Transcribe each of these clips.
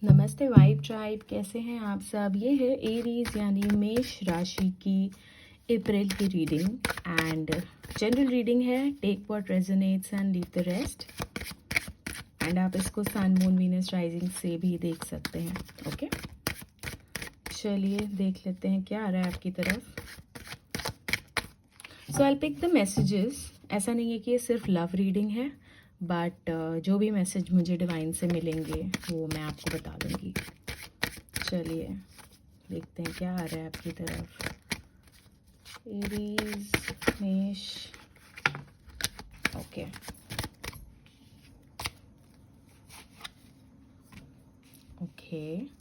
नमस्ते vibe tribe, कैसे हैं आप सब। ये है एरीज यानी मेष राशि की अप्रैल की रीडिंग एंड जनरल रीडिंग है। Take what resonates and leave the rest. And आप इसको सन मून वीनस राइजिंग से भी देख सकते हैं। ओके, चलिए देख लेते हैं क्या आ रहा है आपकी तरफ। सो आई पिक द मैसेजेस। ऐसा नहीं है कि ये सिर्फ लव रीडिंग है, बट जो भी मैसेज मुझे डिवाइन से मिलेंगे वो मैं आपको बता दूंगी। चलिए देखते हैं क्या आ रहा है आपकी तरफ। एरीज, मेष, ओके। ओके,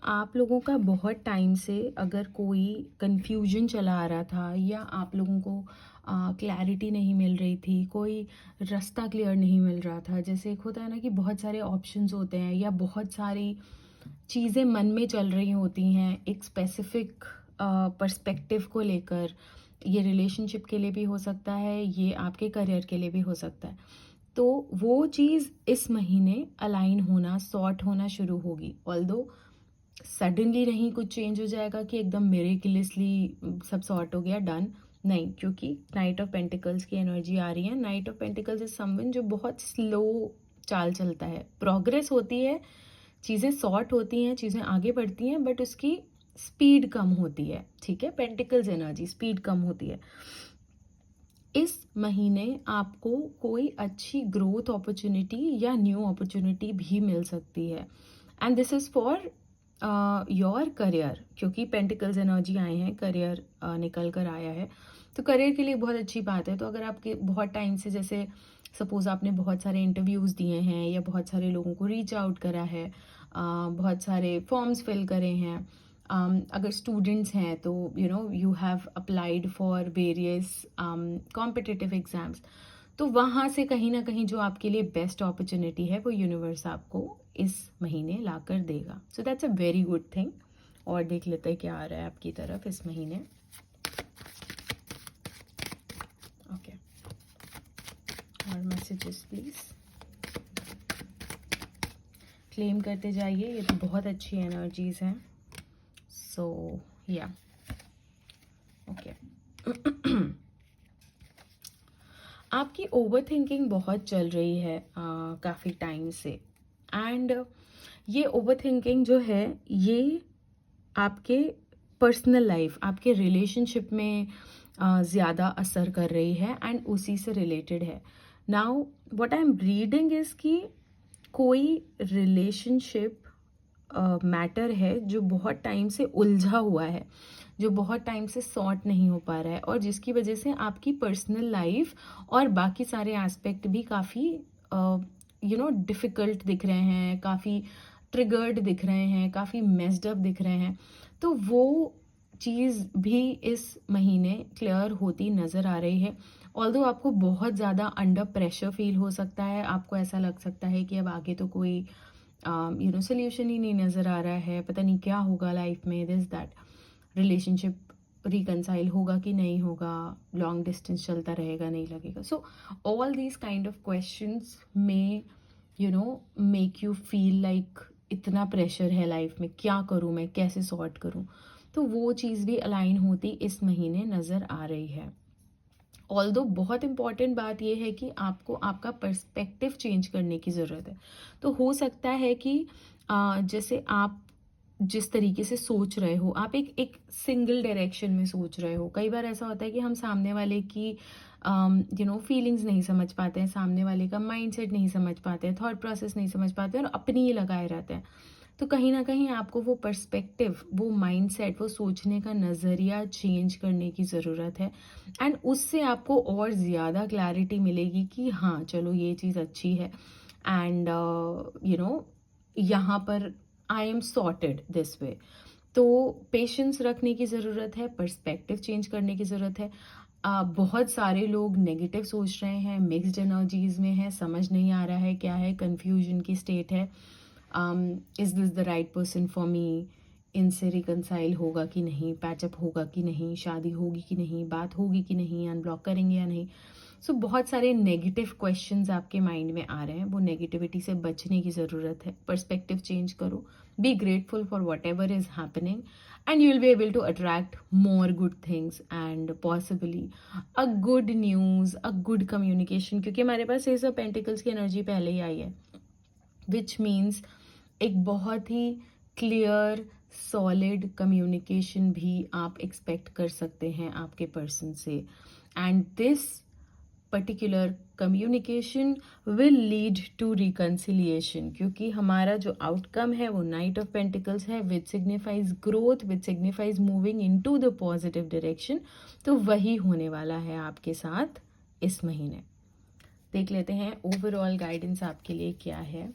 आप लोगों का बहुत टाइम से अगर कोई कंफ्यूजन चला आ रहा था या आप लोगों को क्लैरिटी नहीं मिल रही थी, कोई रास्ता क्लियर नहीं मिल रहा था। जैसे एक होता है ना कि बहुत सारे ऑप्शंस होते हैं या बहुत सारी चीज़ें मन में चल रही होती हैं एक स्पेसिफिक पर्सपेक्टिव को लेकर। ये रिलेशनशिप के लिए भी हो सकता है, ये आपके करियर के लिए भी हो सकता है। तो वो चीज़ इस महीने अलाइन होना, सॉर्ट होना शुरू होगी। ऑल्दो सडनली नहीं कुछ चेंज हो जाएगा कि एकदम मिरेकलसली सब सॉर्ट हो गया, डन नहीं, क्योंकि नाइट ऑफ पेंटिकल्स की एनर्जी आ रही है। Night of pentacles is someone जो बहुत स्लो चाल चलता है। प्रोग्रेस होती है, चीज़ें सॉर्ट होती हैं, चीज़ें आगे बढ़ती हैं, बट उसकी स्पीड कम होती है। ठीक है, पेंटिकल्स एनर्जी, स्पीड कम होती है। इस महीने आपको कोई अच्छी ग्रोथ अपॉर्चुनिटी या न्यू अपॉर्चुनिटी भी मिल सकती है। And this is for your career, क्योंकि पेंटिकल्स एनर्जी आए हैं, करियर निकल कर आया है, तो करियर के लिए बहुत अच्छी बात है। तो अगर आपके बहुत टाइम से, जैसे सपोज आपने बहुत सारे इंटरव्यूज़ दिए हैं या बहुत सारे लोगों को रीच आउट करा है, बहुत सारे फॉर्म्स फिल करे हैं, अगर स्टूडेंट्स हैं तो you have applied for various competitive exams, तो वहाँ से कहीं ना कहीं जो आपके लिए बेस्ट अपॉर्चुनिटी है वो यूनिवर्स आपको इस महीने ला कर देगा। So that's a very good thing. और देख लेते हैं क्या आ रहा है आपकी तरफ इस महीने। ओके, और मैसेजेस प्लीज क्लेम करते जाइए, ये तो बहुत अच्छी एनर्जीज हैं। सो या ओके, आपकी ओवर थिंकिंग बहुत चल रही है काफ़ी टाइम से। एंड ये ओवर थिंकिंग जो है ये आपके पर्सनल लाइफ, आपके रिलेशनशिप में ज़्यादा असर कर रही है एंड उसी से रिलेटेड है। Now what I am reading is कि कोई रिलेशनशिप मैटर है जो बहुत टाइम से उलझा हुआ है, जो बहुत टाइम से सॉर्ट नहीं हो पा रहा है, और जिसकी वजह से आपकी पर्सनल लाइफ और बाकी सारे एस्पेक्ट भी काफ़ी डिफ़िकल्ट दिख रहे हैं, काफ़ी ट्रिगर्ड दिख रहे हैं, काफ़ी मेस्ड अप दिख रहे हैं। तो वो चीज़ भी इस महीने क्लियर होती नज़र आ रही है। ऑल्दो आपको बहुत ज़्यादा अंडर प्रेशर फील हो सकता है, आपको ऐसा लग सकता है कि अब आगे तो कोई सोल्यूशन ही नहीं नज़र आ रहा है, पता नहीं क्या होगा लाइफ में, दिस दैट, रिलेशनशिप रिकनसाइल होगा कि नहीं होगा, लॉन्ग डिस्टेंस चलता रहेगा नहीं लगेगा। So all these kind of questions में मेक यू फील लाइक इतना प्रेशर है लाइफ में, क्या करूँ मैं, कैसे सॉर्ट करूँ। तो वो चीज़ भी अलाइन होती इस महीने नज़र आ रही है। ऑल्दो बहुत इंपॉर्टेंट बात यह है कि आपको आपका पर्सपेक्टिव चेंज करने की ज़रूरत है। तो हो सकता है कि जैसे आप जिस तरीके से सोच रहे हो, आप एक सिंगल डायरेक्शन में सोच रहे हो। कई बार ऐसा होता है कि हम सामने वाले की फीलिंग्स नहीं समझ पाते हैं, सामने वाले का माइंडसेट नहीं समझ पाते हैं, थॉट प्रोसेस नहीं समझ पाते हैं और अपनी ही लगाए रहते हैं। तो कहीं ना कहीं आपको वो पर्सपेक्टिव, वो माइंडसेट, वो सोचने का नज़रिया चेंज करने की ज़रूरत है। एंड उससे आपको और ज़्यादा क्लैरिटी मिलेगी कि हाँ चलो ये चीज़ अच्छी है, एंड यहाँ पर I am sorted this way. तो पेशेंस रखने की ज़रूरत है, पर्सपेक्टिव चेंज करने की ज़रूरत है। बहुत सारे लोग नेगेटिव सोच रहे हैं, मिक्स्ड एनर्जीज में है, समझ नहीं आ रहा है क्या है, कंफ्यूजन की स्टेट है। Is this the right person for me, इनसे रिकनसाइल होगा कि नहीं, पैचअप होगा कि नहीं, शादी होगी कि नहीं, बात होगी कि नहीं, अनब्लॉक करेंगे या नहीं। सो बहुत सारे नेगेटिव क्वेश्चंस आपके माइंड में आ रहे हैं, वो नेगेटिविटी से बचने की ज़रूरत है। पर्सपेक्टिव चेंज करो, be grateful for whatever is happening and you will be able to attract more good things and possibly a good news, a good communication, क्योंकि हमारे पास एस ऑफ पेंटिकल्स की एनर्जी पहले ही आई है, which means एक बहुत ही clear solid communication भी आप एक्सपेक्ट कर सकते हैं आपके पर्सन से। And this particular communication will lead to reconciliation, क्योंकि हमारा जो आउटकम है वो नाइट ऑफ पेंटिकल्स है, which signifies growth, which signifies moving into the positive direction. तो वही होने वाला है आपके साथ इस महीने। देख लेते हैं ओवरऑल गाइडेंस आपके लिए क्या है।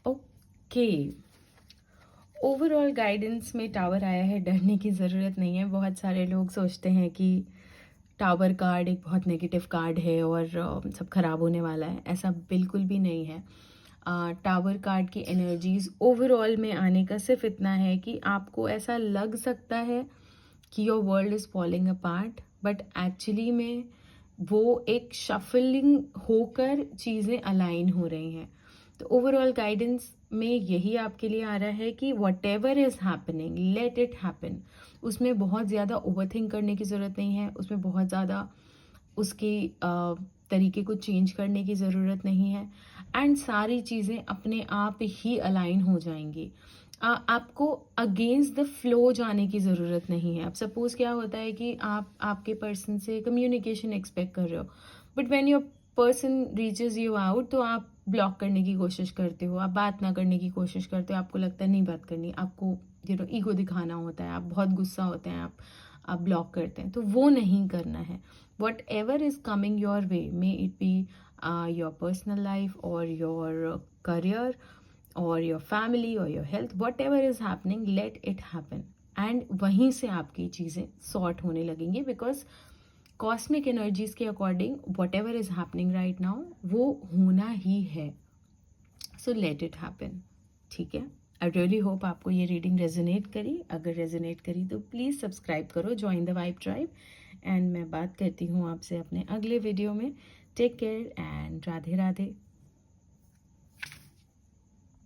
ओके, ओवरऑल गाइडेंस में टावर आया है, डरने की ज़रूरत नहीं है। बहुत सारे लोग सोचते हैं कि टावर कार्ड एक बहुत नेगेटिव कार्ड है और सब खराब होने वाला है, ऐसा बिल्कुल भी नहीं है। टावर कार्ड की एनर्जीज ओवरऑल में आने का सिर्फ इतना है कि आपको ऐसा लग सकता है कि your world is falling apart, but actually में वो एक शफलिंग होकर चीज़ें अलाइन हो रही हैं। तो ओवरऑल गाइडेंस में यही आपके लिए आ रहा है कि what ever is happening let it happen. उसमें बहुत ज़्यादा ओवरथिंक करने की ज़रूरत नहीं है, उसमें बहुत ज़्यादा उसके तरीके को चेंज करने की ज़रूरत नहीं है, एंड सारी चीज़ें अपने आप ही अलाइन हो जाएंगी। आपको अगेंस्ट द फ्लो जाने की ज़रूरत नहीं है। अब सपोज़ क्या होता है कि आप आपके पर्सन से कम्युनिकेशन एक्सपेक्ट कर रहे हो, but when your person reaches you out तो आप ब्लॉक करने की कोशिश करते हो, आप बात ना करने की कोशिश करते हो, आपको लगता है नहीं बात करनी, आपको ईगो दिखाना होता है, आप बहुत गुस्सा होते हैं, आप ब्लॉक करते हैं। तो वो नहीं करना है। Whatever is coming your way, may it be your personal life और your career or your family or your health, whatever is happening, let it happen, and वहीं से आपकी चीज़ें सॉर्ट होने लगेंगी, बिकॉज कॉस्मिक एनर्जीज के according whatever is happening right now वो होना ही है। सो लेट इट हैपन, ठीक है। आई रियली होप आपको ये रीडिंग रेजोनेट करी। अगर रेजोनेट करी तो प्लीज़ सब्सक्राइब करो, join the vibe tribe, and मैं बात करती हूँ आपसे अपने अगले वीडियो में। Take care and Radhe Radhe.